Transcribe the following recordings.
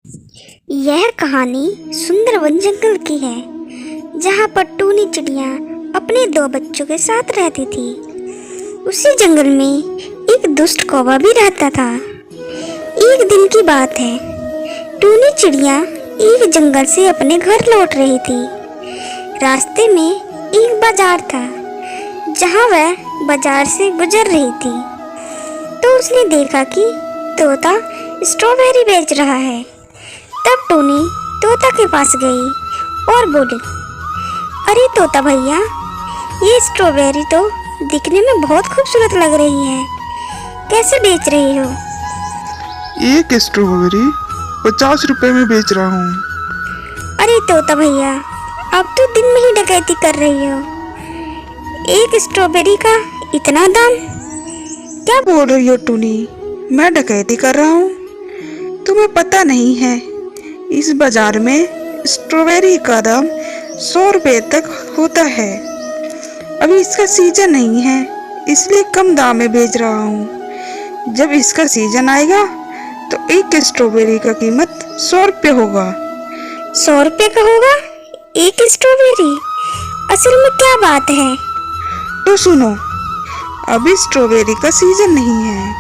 यह कहानी सुंदरवन जंगल की है, जहाँ पर टूनी चिड़िया अपने दो बच्चों के साथ रहती थी। उसी जंगल में एक दुष्ट कौवा भी रहता था। एक दिन की बात है, टूनी चिड़िया एक जंगल से अपने घर लौट रही थी। रास्ते में एक बाजार था, जहाँ वह बाजार से गुजर रही थी तो उसने देखा कि तोता स्ट्रॉबेरी बेच रहा है। तब टूनी तोता के पास गई और बोली, अरे तोता भैया, ये स्ट्रॉबेरी तो दिखने में बहुत खूबसूरत लग रही है, कैसे बेच रही हो? एक स्ट्रॉबेरी 50 रुपए में बेच रहा हूँ। अरे तोता भैया, अब तो दिन में ही डकैती कर रही हो। एक स्ट्रॉबेरी का इतना दाम? क्या बोल रही हो टूनी? मैं डकैती कर रहा हूँ? तुम्हें पता नहीं है, इस बाजार में स्ट्रॉबेरी का दाम 100 रुपए तक होता है। अभी इसका सीजन नहीं है, इसलिए कम दाम में बेच रहा हूँ। जब इसका सीजन आएगा तो एक स्ट्रॉबेरी का कीमत 100 रुपये होगा। 100 रुपये का होगा एक स्ट्रॉबेरी? असल में क्या बात है? तो सुनो, अभी स्ट्रॉबेरी का सीजन नहीं है,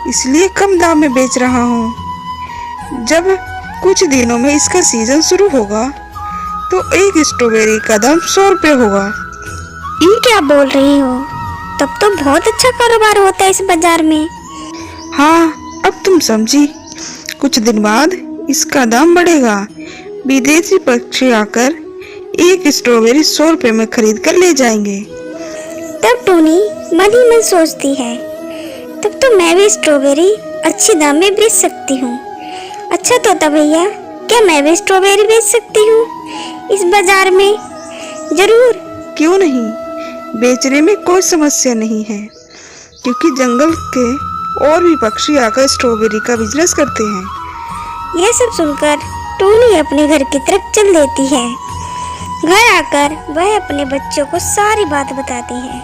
इसलिए कम दाम में बेच रहा हूँ। जब कुछ दिनों में इसका सीजन शुरू होगा तो एक स्ट्रॉबेरी का दाम 100 रुपये होगा। ये क्या बोल रही हो? तब तो बहुत अच्छा कारोबार होता है इस बाजार में। हाँ, अब तुम समझी। कुछ दिन बाद इसका दाम बढ़ेगा। विदेशी पक्षी आकर एक स्ट्रॉबेरी 100 रुपये में खरीद कर ले जाएंगे। तब टूनी मन ही मन सोचती है, तब तो मैं भी स्ट्रॉबेरी अच्छे दाम में बेच सकती हूँ। अच्छा तोता भैया, क्या मैं भी स्ट्रॉबेरी बेच सकती हूँ इस बाजार में? जरूर। क्यों नहीं, बेचने में कोई समस्या नहीं है, क्योंकि जंगल के और भी पक्षी आकर स्ट्रॉबेरी का बिजनेस करते हैं। यह सब सुनकर टूनी अपने घर की तरफ चल देती है। घर आकर वह अपने बच्चों को सारी बात बताती है।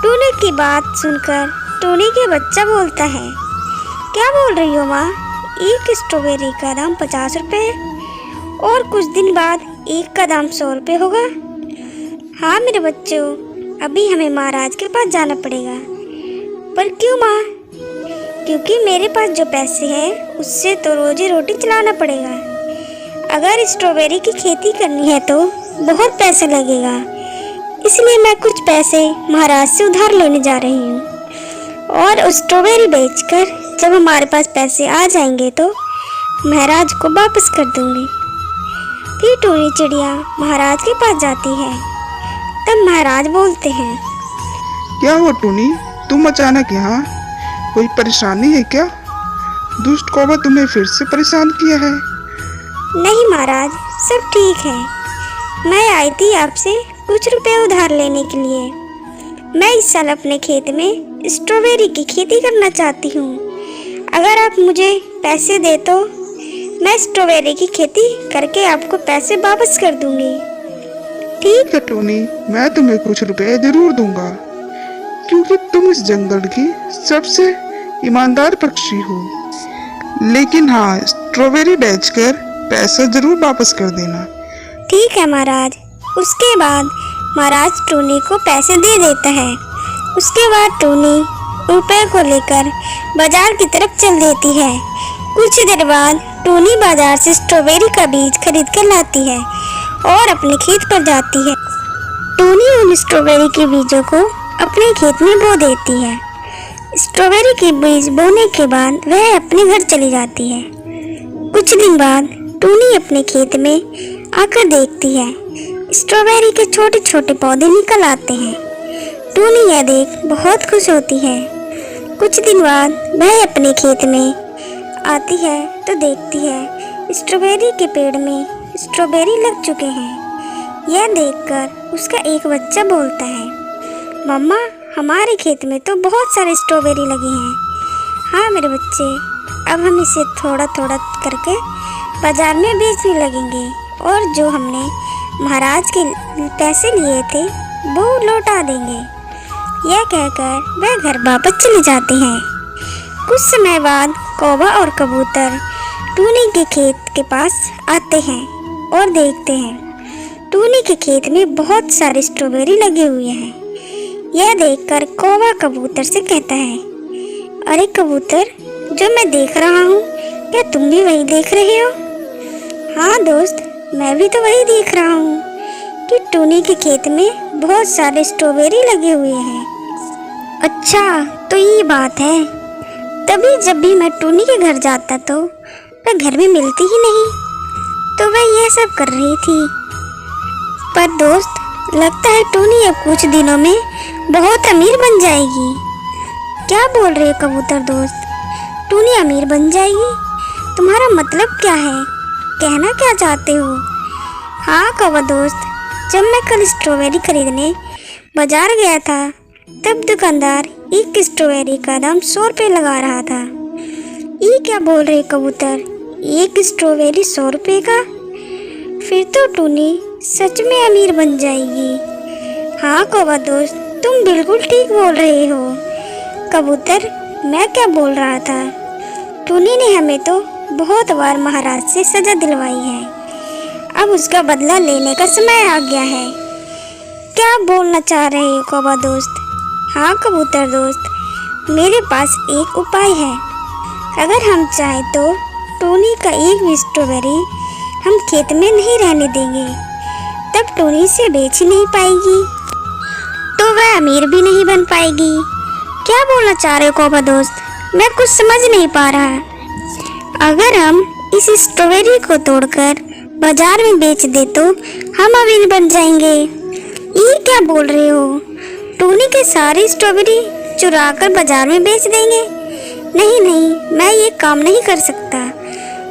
टूनी की बात सुनकर टूनी के बच्चा बोलता है, क्या बोल रही हो माँ? एक स्ट्रॉबेरी का दाम 50 रुपये है और कुछ दिन बाद एक का दाम 100 रुपये होगा। हाँ मेरे बच्चों, अभी हमें महाराज के पास जाना पड़ेगा। पर क्यों माँ? क्योंकि मेरे पास जो पैसे हैं उससे तो रोजी रोटी चलाना पड़ेगा। अगर स्ट्रॉबेरी की खेती करनी है तो बहुत पैसा लगेगा, इसलिए मैं कुछ पैसे महाराज से उधार लेने जा रही हूँ और स्ट्रॉबेरी बेचकर जब हमारे पास पैसे आ जाएंगे तो महाराज को वापस कर दूंगी। फिर टूनी चिड़िया महाराज के पास जाती है। तब महाराज बोलते हैं, क्या हुआ टूनी, तुम अचानक यहाँ? कोई परेशानी है क्या? दुष्ट कौवा तुम्हें फिर से परेशान किया है? नहीं महाराज, सब ठीक है। मैं आई थी आपसे कुछ रुपए उधार लेने के लिए। मैं इस साल अपने खेत में स्ट्रॉबेरी की खेती करना चाहती हूँ। अगर आप मुझे पैसे दे तो मैं स्ट्रॉबेरी की खेती करके आपको पैसे वापस कर दूंगी। ठीक है टूनी, मैं तुम्हें कुछ रुपए जरूर दूंगा, क्योंकि तुम इस जंगल की सबसे ईमानदार पक्षी हो। लेकिन हाँ, स्ट्रॉबेरी बेचकर पैसा जरूर वापस कर देना। ठीक है महाराज। उसके बाद महाराज टूनी को पैसे दे देता है। उसके बाद टूनी रुपए को लेकर बाजार की तरफ चल देती है। कुछ देर बाद टूनी बाजार से स्ट्रॉबेरी का बीज खरीद कर लाती है और अपने खेत पर जाती है। टूनी उन स्ट्रॉबेरी के बीजों को अपने खेत में बो देती है। स्ट्रॉबेरी के बीज बोने के बाद वह अपने घर चली जाती है। कुछ दिन बाद टूनी अपने खेत में आकर देखती है, स्ट्रॉबेरी के छोटे छोटे पौधे निकल आते हैं। टूनी यह देख बहुत खुश होती है। कुछ दिन बाद वह अपने खेत में आती है तो देखती है स्ट्रॉबेरी के पेड़ में स्ट्रॉबेरी लग चुके हैं। यह देखकर उसका एक बच्चा बोलता है, मम्मा, हमारे खेत में तो बहुत सारे स्ट्रॉबेरी लगे हैं। हाँ मेरे बच्चे, अब हम इसे थोड़ा थोड़ा करके बाजार में बेचने लगेंगे और जो हमने महाराज के पैसे लिए थे वो लौटा देंगे। यह कहकर वह घर वापस चले जाते हैं। कुछ समय बाद कौवा और कबूतर टूनी के खेत के पास आते हैं और देखते हैं टूनी के खेत में बहुत सारे स्ट्रॉबेरी लगे हुए हैं। यह देखकर कौवा कबूतर से कहता है, अरे कबूतर, जो मैं देख रहा हूँ क्या तुम भी वही देख रहे हो? हाँ दोस्त, मैं भी तो वही देख रहा हूँ कि टूनी के खेत में बहुत सारे स्ट्रॉबेरी लगे हुए हैं। अच्छा, तो ये बात है। तभी जब भी मैं टूनी के घर जाता तो वह घर में मिलती ही नहीं, तो वह यह सब कर रही थी। पर दोस्त, लगता है टूनी अब कुछ दिनों में बहुत अमीर बन जाएगी। क्या बोल रहे हो कबूतर दोस्त? टूनी अमीर बन जाएगी? तुम्हारा मतलब क्या है? कहना क्या चाहते हो? हाँ कौवा दोस्त, जब मैं कल स्ट्रॉबेरी खरीदने बाजार गया था तब दुकानदार एक स्ट्रॉबेरी का दाम 100 रुपये लगा रहा था। ये क्या बोल रहे कबूतर, एक स्ट्रॉबेरी 100 रुपये का? फिर तो टूनी सच में अमीर बन जाएगी। हाँ कौवा दोस्त, तुम बिल्कुल ठीक बोल रहे हो। कबूतर, मैं क्या बोल रहा था, टूनी ने हमें तो बहुत बार महाराज से सजा दिलवाई है, अब उसका बदला लेने का समय आ गया है। क्या बोलना चाह रहे हो कौवा दोस्त? हाँ कबूतर दोस्त, मेरे पास एक उपाय है। अगर हम चाहें तो टूनी का एक भी स्ट्रॉबेरी हम खेत में नहीं रहने देंगे, तब टूनी से बेच ही नहीं पाएगी, तो वह अमीर भी नहीं बन पाएगी। क्या बोलना चाह रहे हो कौवा दोस्त? मैं कुछ समझ नहीं पा रहा। अगर हम इस स्ट्रॉबेरी को तोड़कर बाजार में बेच दे तो हम अमीर बन जाएंगे। ये क्या बोल रहे हो? टूनी के सारी स्ट्रॉबेरी चुरा कर बाजार में बेच देंगे? नहीं नहीं, मैं ये काम नहीं कर सकता।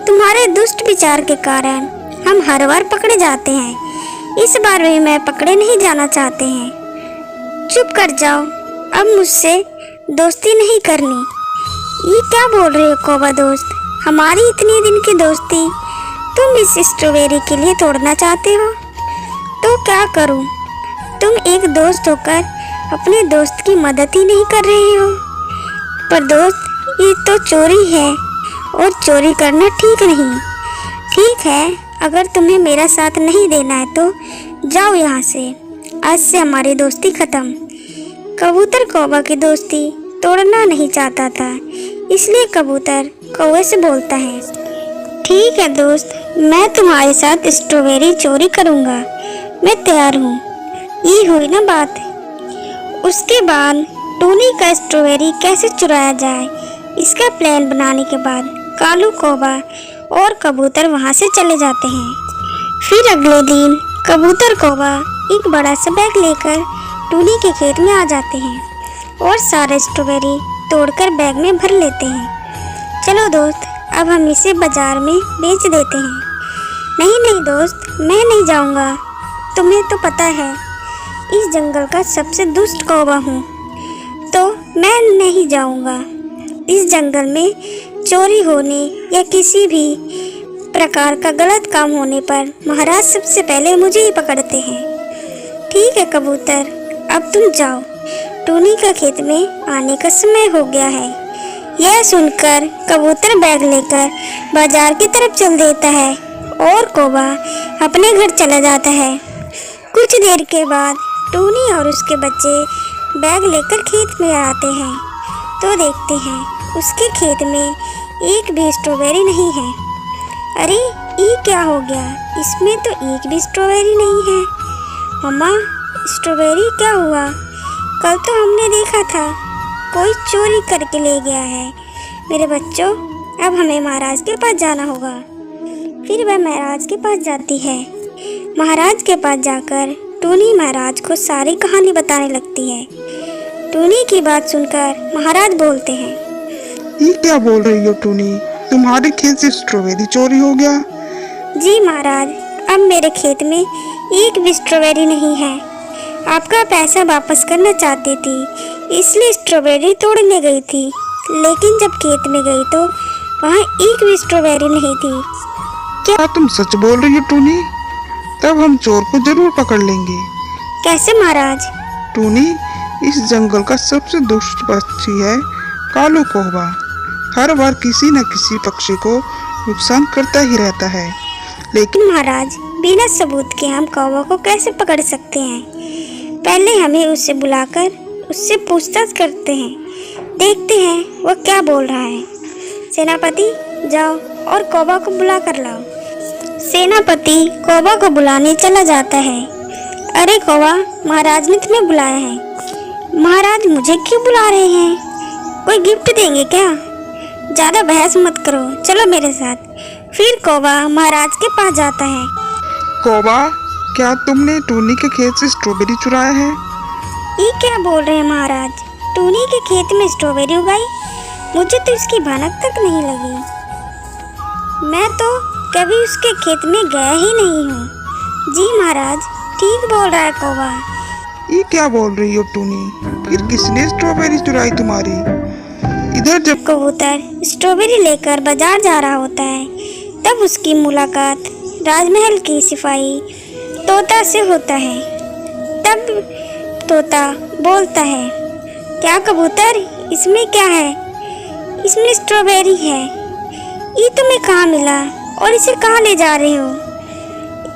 तुम्हारे दुष्ट विचार के कारण हम हर बार पकड़े जाते हैं, इस बार भी मैं पकड़े नहीं जाना चाहते हैं। चुप कर जाओ, अब मुझसे दोस्ती नहीं करनी। ये क्या बोल रहे हो कौवा दोस्त? हमारी इतनी दिन की दोस्ती तुम इस स्ट्रॉबेरी के लिए तोड़ना चाहते हो? तो क्या करूं? तुम एक दोस्त होकर अपने दोस्त की मदद ही नहीं कर रहे हो। पर दोस्त, ये तो चोरी है और चोरी करना ठीक नहीं। ठीक है, अगर तुम्हें मेरा साथ नहीं देना है तो जाओ यहाँ से, आज से हमारी दोस्ती खत्म। कबूतर कौवा की दोस्ती तोड़ना नहीं चाहता था, इसलिए कबूतर कौवे से बोलता है, ठीक है दोस्त, मैं तुम्हारे साथ स्ट्रॉबेरी चोरी करूँगा, मैं तैयार हूँ। ये हुई ना बात। उसके बाद टूनी का स्ट्रॉबेरी कैसे चुराया जाए, इसका प्लान बनाने के बाद कालू कौवा और कबूतर वहाँ से चले जाते हैं। फिर अगले दिन कबूतर कौवा एक बड़ा सा बैग लेकर टूनी के खेत में आ जाते हैं और सारे स्ट्रॉबेरी तोड़कर बैग में भर लेते हैं। चलो दोस्त, अब हम इसे बाजार में बेच देते हैं। नहीं नहीं दोस्त, मैं नहीं जाऊँगा। तुम्हें तो पता है इस जंगल का सबसे दुष्ट कौवा हूँ, तो मैं नहीं जाऊँगा। इस जंगल में चोरी होने या किसी भी प्रकार का गलत काम होने पर महाराज सबसे पहले मुझे ही पकड़ते हैं। ठीक है कबूतर, अब तुम जाओ, टूनी का खेत में आने का समय हो गया है। यह सुनकर कबूतर बैग लेकर बाजार की तरफ चल देता है और कौवा अपने घर चला जाता है। कुछ देर के बाद टूनी और उसके बच्चे बैग लेकर खेत में आते हैं तो देखते हैं उसके खेत में एक भी स्ट्रॉबेरी नहीं है। अरे ये क्या हो गया, इसमें तो एक भी स्ट्रॉबेरी नहीं है। मम्मा, स्ट्रॉबेरी क्या हुआ? कल तो हमने देखा था कोई चोरी करके ले गया है। मेरे बच्चों, अब हमें महाराज के पास जाना होगा। फिर वह महाराज के पास जाती है। महाराज के पास जाकर टूनी महाराज को सारी कहानी बताने लगती है। टूनी की बात सुनकर महाराज बोलते हैं, ये क्या बोल रही हो टूनी, तुम्हारे खेत से स्ट्रॉबेरी चोरी हो गया? जी महाराज, अब मेरे खेत में एक भी स्ट्रॉबेरी नहीं है। आपका पैसा वापस करना चाहती थी, इसलिए स्ट्रॉबेरी तोड़ने गई थी, लेकिन जब खेत में गई तो वहाँ एक भी स्ट्रॉबेरी नहीं थी। क्या तुम सच बोल रही हो टूनी? तब हम चोर को जरूर पकड़ लेंगे। कैसे महाराज? टूनी, इस जंगल का सबसे दुष्ट पक्षी है कालू कौवा। हर बार किसी न किसी पक्षी को नुकसान करता ही रहता है। लेकिन महाराज, बिना सबूत के हम कौवा को कैसे पकड़ सकते हैं? पहले हमें उसे बुलाकर उससे पूछताछ करते हैं, देखते हैं वह क्या बोल रहा है। सेनापति, जाओ और कौवा को बुला कर लाओ। सेनापति कौवा को बुलाने चला जाता है। अरे कौवा, महाराज ने तुम्हें बुलाया है। महाराज मुझे क्यों बुला रहे हैं? कोई गिफ्ट देंगे क्या? ज़्यादा बहस मत करो, चलो मेरे साथ। फिर कौवा महाराज के पास जाता है। कौवा, क्या तुमने टूनी के खेत से स्ट्रॉबेरी चुराया है? ये क्या बोल रहे हैं महाराज? टूनी के खेत में स्ट्रॉबेरी उगाई? मुझे तो इसकी भनक तक नहीं लगी। मैं तो कभी उसके खेत में गया ही नहीं हूँ। जी महाराज, ठीक बोल रहा है कौवा। ये क्या बोल रही हो टूनी? फिर किसने स्ट्रॉबेरी चुराई तुम्हारी? इधर जब कबूतर स्ट्रॉबेरी लेकर बाजार जा रहा होता है, तब उसकी मुलाकात राजमहल की सिपाही तोता से होता है। तब तोता बोलता है, क्या कबूतर, इसमें क्या है? इसमें स्ट्रॉबेरी है। ये तुम्हें कहाँ मिला और इसे कहाँ ले जा रहे हो?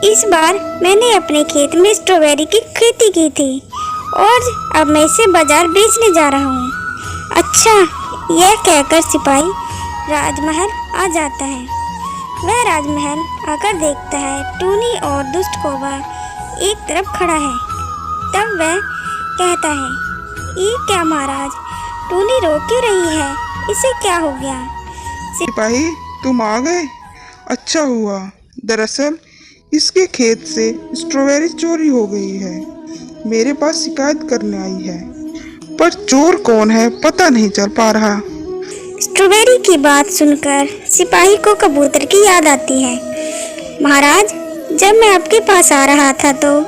इस बार मैंने अपने खेत में स्ट्रॉबेरी की खेती की थी और अब मैं इसे बाजार बेचने जा रहा हूँ। अच्छा, यह कहकर सिपाही राजमहल आ जाता है। वह राजमहल आकर देखता है टूनी और दुष्ट कौवा एक तरफ खड़ा है। तब वह कहता है, ये क्या महाराज, टूनी रो क्यों रही है? इसे क्या हो गया? सिपाही, तुम आ गए, अच्छा हुआ। दरअसल इसके खेत से स्ट्रॉबेरी चोरी हो गई है। मेरे पास शिकायत करने आई है, पर चोर कौन है पता नहीं चल पा रहा। स्ट्रॉबेरी की बात सुनकर सिपाही को कबूतर की याद आती है। महाराज, जब मैं आपके पास आ रहा था तो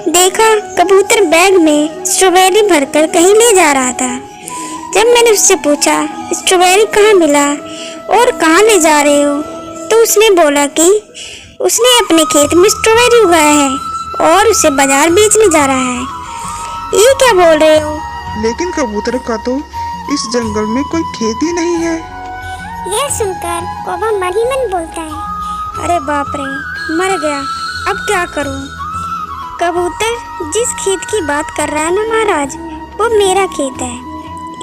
देखा कबूतर बैग में स्ट्रॉबेरी भरकर कहीं ले जा रहा था। जब मैंने उससे पूछा स्ट्रॉबेरी कहाँ मिला और कहाँ ले जा रहे हो, तो उसने बोला कि उसने अपने खेत में स्ट्रॉबेरी उगाया है और उसे बाजार बेचने जा रहा है। ये क्या बोल रहे हो? लेकिन कबूतर का तो इस जंगल में कोई खेत ही नहीं है। यह सुनकर कौवा मन ही मन बोलता है, अरे बाप रे, मर गया, अब क्या करूं? कबूतर जिस खेत की बात कर रहा है ना महाराज, वो मेरा खेत है।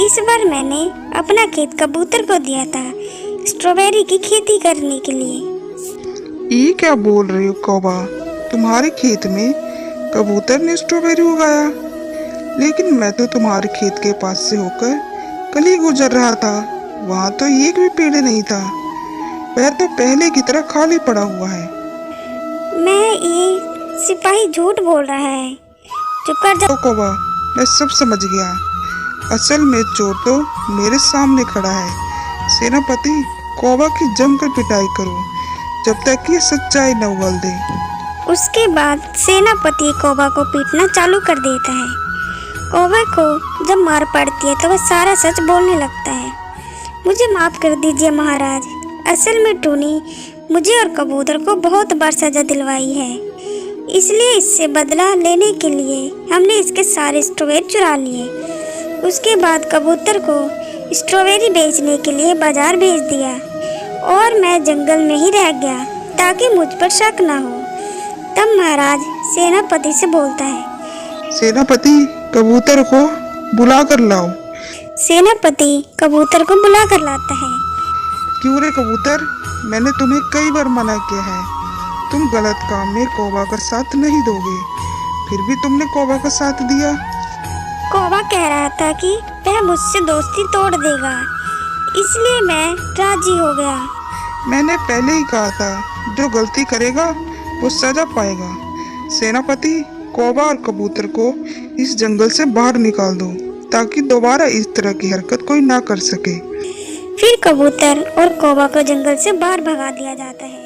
इस बार मैंने अपना खेत कबूतर को दिया था स्ट्रॉबेरी की खेती करने के लिए। ये क्या बोल रही हो कौवा? तुम्हारे खेत में कबूतर ने स्ट्रॉबेरी उगाया? लेकिन मैं तो तुम्हारे खेत के पास से होकर कल ही गुजर रहा था, वहाँ तो एक भी पेड़ नहीं था। वह तो पहले की तरह खाली पड़ा हुआ है। ये सिपाही झूठ बोल रहा है। चुप कर जा। तो कौवा, मैं सब समझ गया। असल में चोर तो मेरे सामने खड़ा है। सेनापति, कौवा की जमकर पिटाई करो जब तक ये सच्चाई न उगल दे। उसके बाद सेनापति कौवा को पीटना चालू कर देता है। कौवा को जब मार पड़ती है तो वह सारा सच बोलने लगता है। मुझे माफ़ कर दीजिए महाराज, असल में टूनी मुझे और कबूतर को बहुत बार सजा दिलवाई है, इसलिए इससे बदला लेने के लिए हमने इसके सारे स्ट्रॉबेरी चुरा लिए। उसके बाद कबूतर को स्ट्रॉबेरी बेचने के लिए बाजार भेज दिया और मैं जंगल में ही रह गया ताकि मुझ पर शक ना हो। तब महाराज सेनापति से बोलता है, सेनापति, कबूतर को बुला कर लाओ। सेनापति कबूतर को बुला कर लाता है। क्यों रे कबूतर, मैंने तुम्हें कई बार मना किया है, तुम गलत काम में कौवा का साथ नहीं दोगे, फिर भी तुमने कौवा का साथ दिया। कौवा कह रहा था कि वह मुझसे दोस्ती तोड़ देगा, इसलिए मैं राजी हो गया। मैंने पहले ही कहा था, जो गलती करेगा वो सजा पाएगा। सेनापति, कौवा और कबूतर को इस जंगल से बाहर निकाल दो ताकि दोबारा इस तरह की हरकत कोई ना कर सके। फिर कबूतर और कौवा को जंगल से बाहर भगा दिया जाता है।